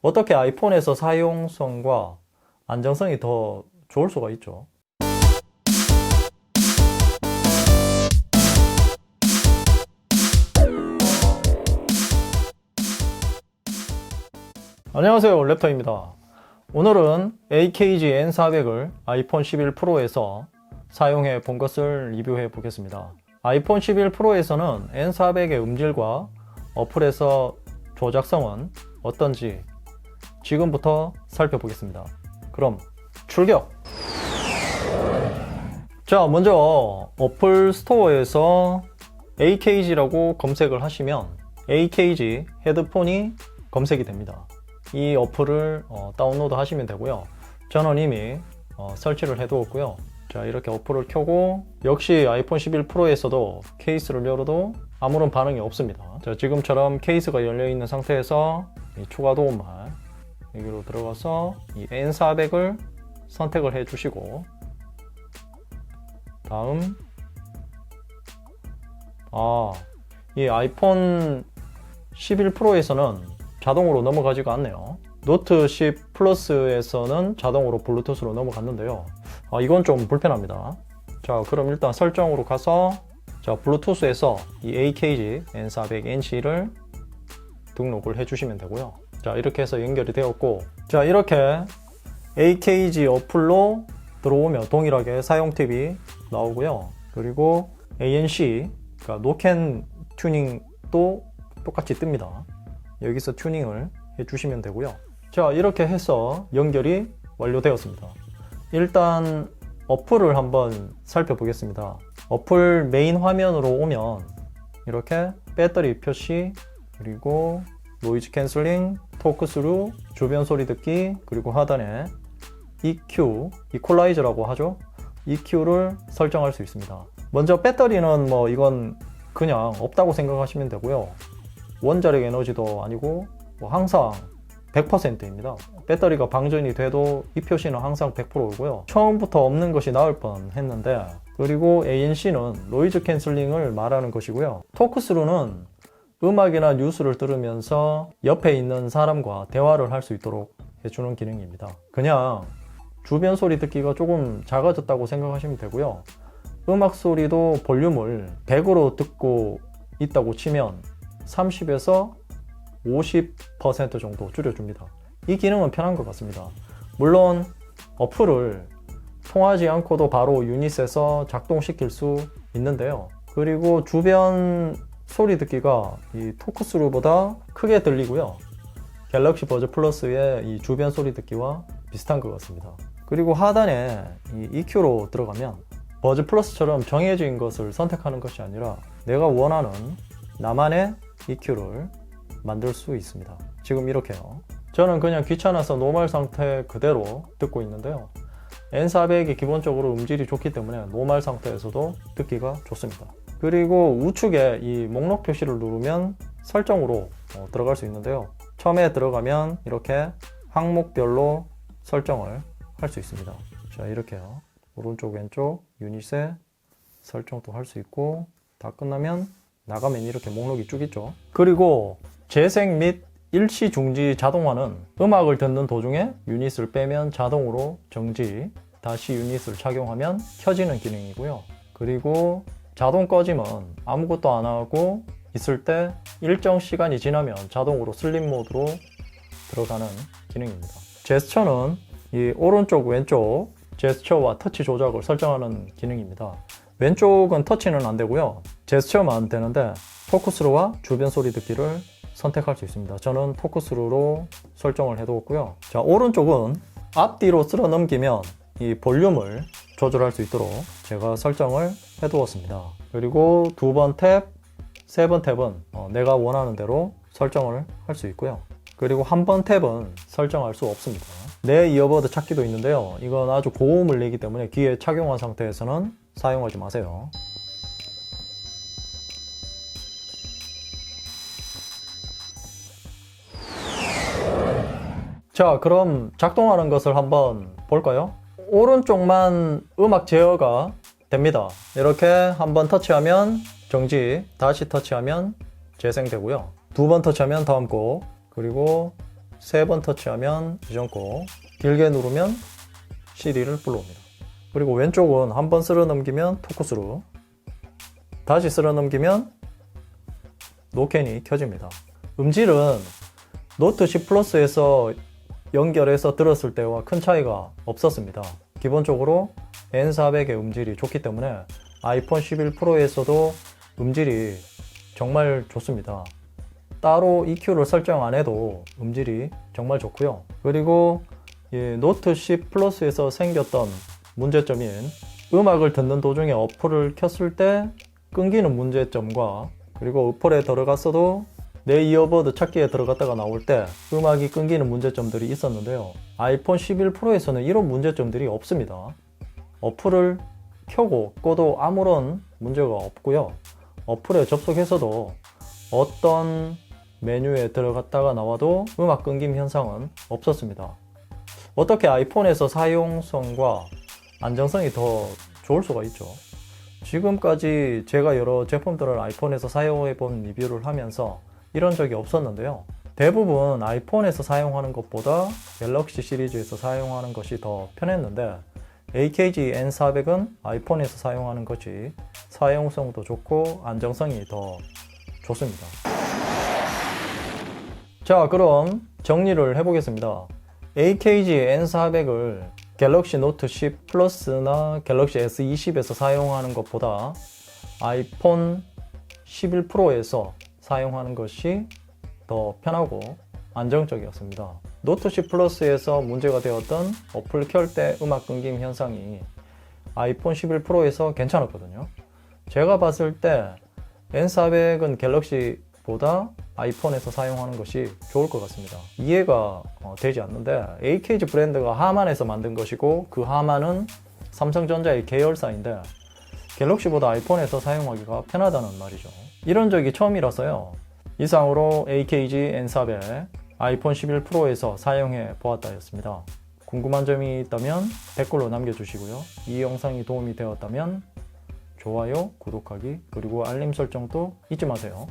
어떻게 아이폰에서 사용성과 안정성이 더 좋을 수가 있죠. 안녕하세요, 랩터입니다. 오늘은 AKG N400을 아이폰 11 프로에서 사용해 본 것을 리뷰해 보겠습니다. 아이폰 11 프로에서는 N400의 음질과 어플에서 조작성은 어떤지 지금부터 살펴보겠습니다. 그럼 출격! 자, 먼저 어플 스토어에서 AKG라고 검색을 하시면 AKG 헤드폰이 검색이 됩니다. 이 어플을 다운로드 하시면 되고요. 저는 이미 설치를 해 두었고요. 자, 이렇게 어플을 켜고 역시 아이폰 11 프로에서도 케이스를 열어도 아무런 반응이 없습니다. 자, 지금처럼 케이스가 열려 있는 상태에서 이 추가 도움말 여기로 들어가서 이 N400을 선택을 해 주시고, 다음 이 아이폰 11 프로에서는 자동으로 넘어가지가 않네요. 노트 10 플러스에서는 자동으로 블루투스로 넘어갔는데요. 이건 좀 불편합니다. 자, 그럼 일단 설정으로 가서 자, 블루투스에서 이 AKG N400NC를 등록을 해주시면 되고요. 자, 이렇게 해서 연결이 되었고, 자, 이렇게 AKG 어플로 들어오면 동일하게 사용 팁이 나오고요. 그리고 ANC, 그러니까 노캔 튜닝도 똑같이 뜹니다. 여기서 튜닝을 해주시면 되고요. 자, 이렇게 해서 연결이 완료되었습니다. 일단 어플을 한번 살펴보겠습니다. 어플 메인 화면으로 오면 이렇게 배터리 표시, 그리고 노이즈 캔슬링, 토크스루, 주변 소리 듣기, 그리고 하단에 EQ, 이퀄라이저라고 하죠. EQ를 설정할 수 있습니다. 먼저 배터리는 이건 그냥 없다고 생각하시면 되고요. 원자력 에너지도 아니고 항상 100%입니다. 배터리가 방전이 돼도 이 표시는 항상 100%이고요. 처음부터 없는 것이 나을 뻔 했는데, 그리고 ANC는 노이즈 캔슬링을 말하는 것이고요. 토크스루는 음악이나 뉴스를 들으면서 옆에 있는 사람과 대화를 할 수 있도록 해주는 기능입니다. 그냥 주변 소리 듣기가 조금 작아졌다고 생각하시면 되고요. 음악 소리도 볼륨을 100으로 듣고 있다고 치면 30에서 50% 정도 줄여줍니다. 이 기능은 편한 것 같습니다. 물론 어플을 통하지 않고도 바로 유닛에서 작동시킬 수 있는데요. 그리고 주변 소리 듣기가 이 토크스루보다 크게 들리고요. 갤럭시 버즈 플러스의 이 주변 소리 듣기와 비슷한 것 같습니다. 그리고 하단에 이 EQ로 들어가면 버즈 플러스처럼 정해진 것을 선택하는 것이 아니라 내가 원하는 나만의 EQ를 만들 수 있습니다. 지금 이렇게요. 저는 그냥 귀찮아서 노멀 상태 그대로 듣고 있는데요. N400이 기본적으로 음질이 좋기 때문에 노멀 상태에서도 듣기가 좋습니다. 그리고 우측에 이 목록 표시를 누르면 설정으로 들어갈 수 있는데요. 처음에 들어가면 이렇게 항목별로 설정을 할 수 있습니다. 자, 이렇게요. 오른쪽 왼쪽 유닛에 설정도 할 수 있고, 다 끝나면 나가면 이렇게 목록이 쭉 있죠. 그리고 재생 및 일시 중지 자동화는 음악을 듣는 도중에 유닛을 빼면 자동으로 정지, 다시 유닛을 착용하면 켜지는 기능이고요. 그리고 자동 꺼짐은 아무것도 안 하고 있을 때 일정 시간이 지나면 자동으로 슬립 모드로 들어가는 기능입니다. 제스처는 이 오른쪽 왼쪽 제스처와 터치 조작을 설정하는 기능입니다. 왼쪽은 터치는 안 되고요. 제스처만 되는데 토크스루와 주변 소리 듣기를 선택할 수 있습니다. 저는 토크스루로 설정을 해두었고요. 자, 오른쪽은 앞뒤로 쓸어 넘기면 이 볼륨을 조절할 수 있도록 제가 설정을 해두었습니다. 그리고 두 번 탭, 세 번 탭은 내가 원하는 대로 설정을 할 수 있고요. 그리고 한 번 탭은 설정할 수 없습니다. 내 이어버드 찾기도 있는데요. 이건 아주 고음을 내기 때문에 귀에 착용한 상태에서는 사용하지 마세요. 자, 그럼 작동하는 것을 한번 볼까요? 오른쪽만 음악 제어가 됩니다. 이렇게 한번 터치하면 정지, 다시 터치하면 재생되고요. 두 번 터치하면 다음 곡, 그리고 3번 터치하면 잊었고, 길게 누르면 시리를 불러옵니다. 그리고 왼쪽은 한 번 쓸어 넘기면 토크스루, 다시 쓸어 넘기면 노캔이 켜집니다. 음질은 노트 10 플러스에서 연결해서 들었을 때와 큰 차이가 없었습니다. 기본적으로 N400의 음질이 좋기 때문에 아이폰 11 프로에서도 음질이 정말 좋습니다. 따로 EQ를 설정 안 해도 음질이 정말 좋고요. 그리고 노트 10 플러스에서 생겼던 문제점인 음악을 듣는 도중에 어플을 켰을 때 끊기는 문제점과, 그리고 어플에 들어갔어도 내 이어버드 찾기에 들어갔다가 나올 때 음악이 끊기는 문제점들이 있었는데요. 아이폰 11 프로에서는 이런 문제점들이 없습니다. 어플을 켜고 꺼도 아무런 문제가 없고요. 어플에 접속해서도 어떤 메뉴에 들어갔다가 나와도 음악 끊김 현상은 없었습니다. 어떻게 아이폰에서 사용성과 안정성이 더 좋을 수가 있죠. 지금까지 제가 여러 제품들을 아이폰에서 사용해 본 리뷰를 하면서 이런 적이 없었는데요. 대부분 아이폰에서 사용하는 것보다 갤럭시 시리즈에서 사용하는 것이 더 편했는데, AKG N400은 아이폰에서 사용하는 것이 사용성도 좋고 안정성이 더 좋습니다. 자, 그럼 정리를 해보겠습니다. AKG N400을 갤럭시 노트 10 플러스나 갤럭시 S20에서 사용하는 것보다 아이폰 11 프로에서 사용하는 것이 더 편하고 안정적이었습니다. 노트 10 플러스에서 문제가 되었던 어플 켤 때 음악 끊김 현상이 아이폰 11 프로에서 괜찮았거든요. 제가 봤을 때 N400은 갤럭시보다 아이폰에서 사용하는 것이 좋을 것 같습니다. 이해가 되지 않는데, AKG 브랜드가 하만에서 만든 것이고 그 하만은 삼성전자의 계열사인데 갤럭시보다 아이폰에서 사용하기가 편하다는 말이죠. 이런 적이 처음이라서요. 이상으로 AKG N400 아이폰 11 프로에서 사용해 보았다였습니다. 궁금한 점이 있다면 댓글로 남겨주시고요. 이 영상이 도움이 되었다면 좋아요, 구독하기, 그리고 알림 설정도 잊지 마세요.